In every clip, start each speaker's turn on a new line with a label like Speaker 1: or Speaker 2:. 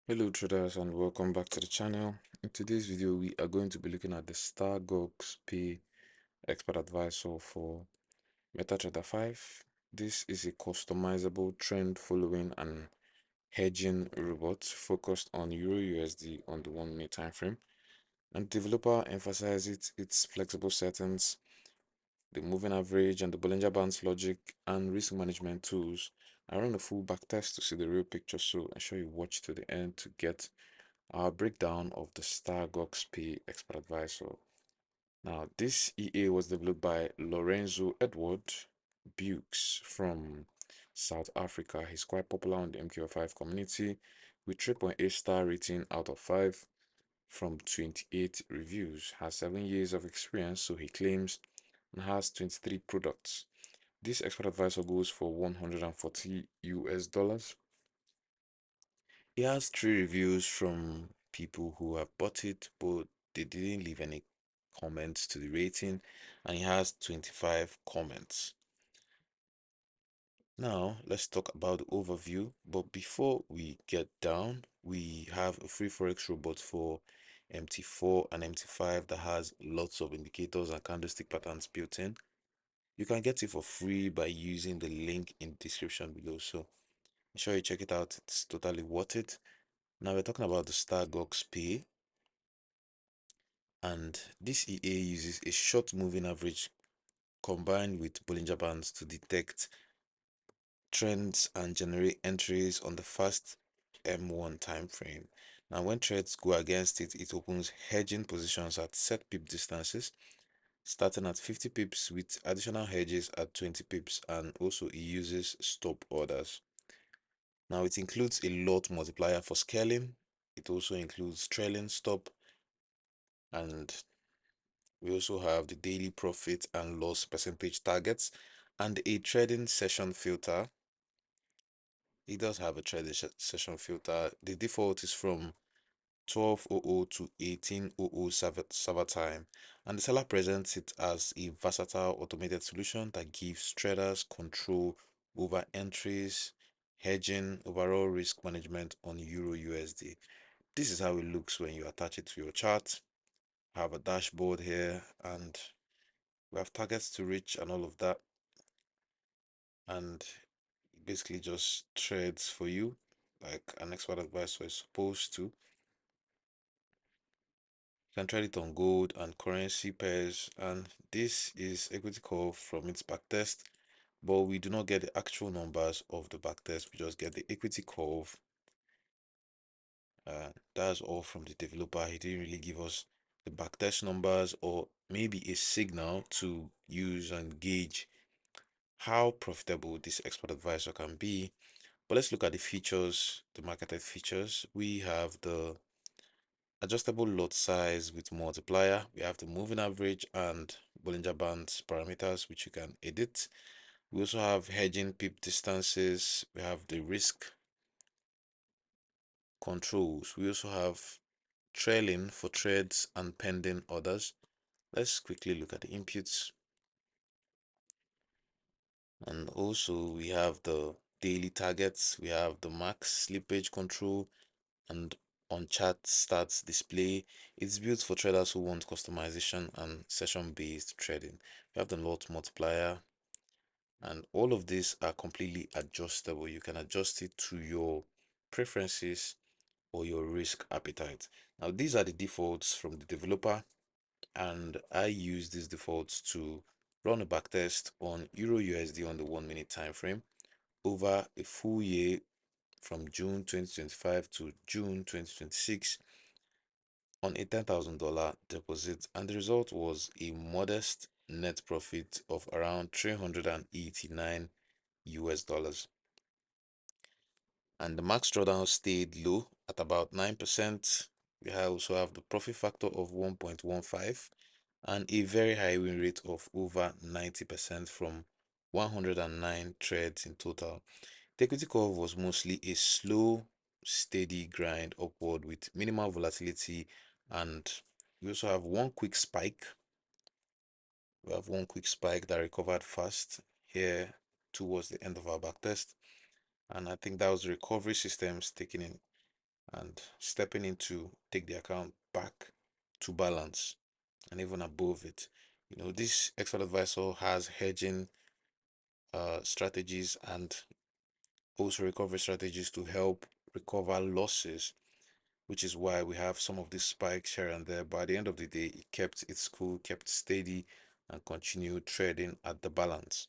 Speaker 1: Hello traders and welcome back to the channel. In today's video we are going to be looking at the Stargogs Pay Expert Advisor for MetaTrader 5. This is a customizable trend following and hedging robot focused on EURUSD on the 1 minute time frame. And the developer emphasizes its flexible settings, the moving average and the Bollinger Bands logic and risk management tools. I run a full backtest to see the real picture, so ensure you watch to the end to get our breakdown of the Stargogs Pay Expert Advisor. Now, this EA was developed by Lorenzo Edward Bukes from South Africa. He's quite popular on the MQ5 community with 3.8 star rating out of 5 from 28 reviews. Has 7 years of experience, so he claims, and has 23 products. This expert advisor goes for 140 US dollars. He has 3 reviews from people who have bought it, but they didn't leave any comments to the rating, and he has 25 comments. Now, let's talk about the overview. But before we get down, we have a free Forex robot for MT4 and MT5 that has lots of indicators and candlestick patterns built in. You can get it for free by using the link in the description below. So make sure you check it out. It's totally worth it. Now we're talking about the Stargogs Pay, and this EA uses a short moving average combined with Bollinger Bands to detect trends and generate entries on the fast M1 time frame. Now when trades go against it, it opens hedging positions at set pip distances, starting at 50 pips with additional hedges at 20 pips, and also it uses stop orders. Now it includes a lot multiplier for scaling. It also includes trailing stop, and we also have the daily profit and loss percentage targets and a trading session filter. It does have a trading session filter. The default is from 12:00 to 18:00 server time, and the seller presents it as a versatile automated solution that gives traders control over entries, hedging, overall risk management on Euro USD. This is how it looks when you attach it to your chart. Have a dashboard here, and we have targets to reach and all of that, and basically just trades for you like an expert advisor is supposed to. You can trade it on gold and currency pairs, and this is equity curve from its backtest, but we do not get the actual numbers of the backtest. We just get the equity curve. That's all from the developer. He didn't really give us the backtest numbers or maybe a signal to use and gauge how profitable this expert advisor can be. But let's look at the features, the marketed features. We have the adjustable lot size with multiplier. We have the moving average and Bollinger Bands parameters, which you can edit. We also have hedging pip distances. We have the risk controls. We also have trailing for trades and pending orders. Let's quickly look at the inputs. And also we have the daily targets. We have the max slippage control and on chart stats display. It's built for traders who want customization and session-based trading. We have the lot multiplier, and all of these are completely adjustable. You can adjust it to your preferences or your risk appetite. Now these are the defaults from the developer, and I use these defaults to run a backtest on Euro USD on the 1 minute time frame over a full year from June 2025 to June 2026 on a $10,000 deposit, and the result was a modest net profit of around 389 US dollars. And the max drawdown stayed low at about 9%. We also have the profit factor of 1.15 and a very high win rate of over 90% from 109 trades in total. The equity curve was mostly a slow, steady grind upward with minimal volatility, and we also have one quick spike. We have one quick spike that recovered fast here towards the end of our backtest, and I think that was the recovery systems taking in and stepping in to take the account back to balance and even above it. This expert advisor has hedging strategies and also recovery strategies to help recover losses, which is why we have some of these spikes here and there. But at the end of the day, it kept its cool, kept steady, and continued trading at the balance.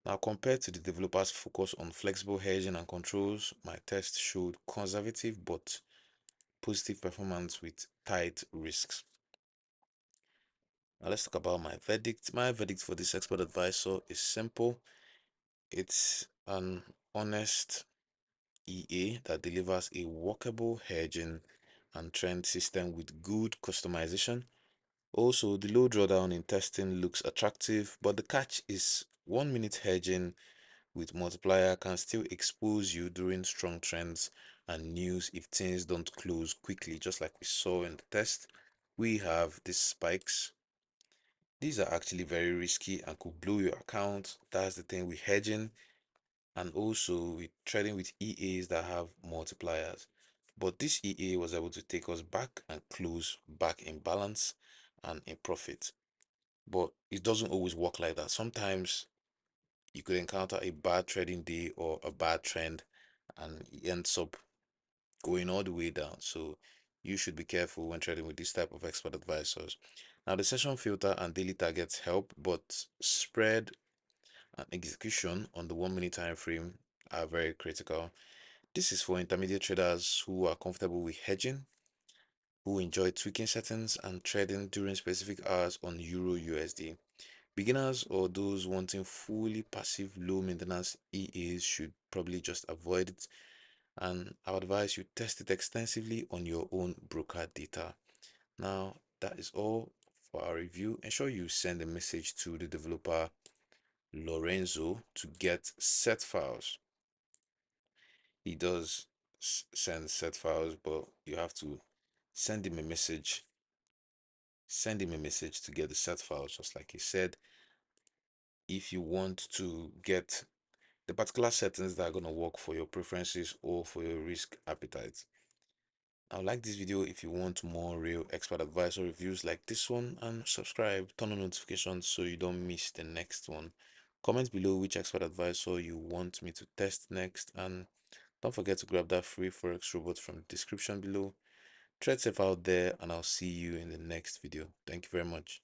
Speaker 1: Now, compared to the developers' focus on flexible hedging and controls, my test showed conservative but positive performance with tight risks. Now, let's talk about my verdict. My verdict for this expert advisor is simple. It's an honest EA that delivers a workable hedging and trend system with good customization. Also, the low drawdown in testing looks attractive, but the catch is 1 minute hedging with multiplier can still expose you during strong trends and news if things don't close quickly, just like we saw in the test. We have these spikes. These are actually very risky and could blow your account. That's the thing with hedging and also with trading with EAs that have multipliers. But this EA was able to take us back and close back in balance and in profit. But it doesn't always work like that. Sometimes you could encounter a bad trading day or a bad trend and it ends up going all the way down. So you should be careful when trading with this type of expert advisors. Now, the session filter and daily targets help, but spread and execution on the 1 minute time frame are very critical. This is for intermediate traders who are comfortable with hedging, who enjoy tweaking settings and trading during specific hours on Euro USD. Beginners or those wanting fully passive low maintenance EAs should probably just avoid it, and I would advise you test it extensively on your own broker data. Now, that is all for our review. Ensure you send a message to the developer Lorenzo to get set files. He does send set files, but you have to send him a message. Send him a message to get the set files, just like he said. If you want to get the particular settings that are going to work for your preferences or for your risk appetite. Now, like this video if you want more real expert advisor reviews like this one, and subscribe, turn on notifications so you don't miss the next one. Comment below which expert advisor you want me to test next, and don't forget to grab that free Forex robot from the description below. Trade safe out there, and I'll see you in the next video. Thank you very much.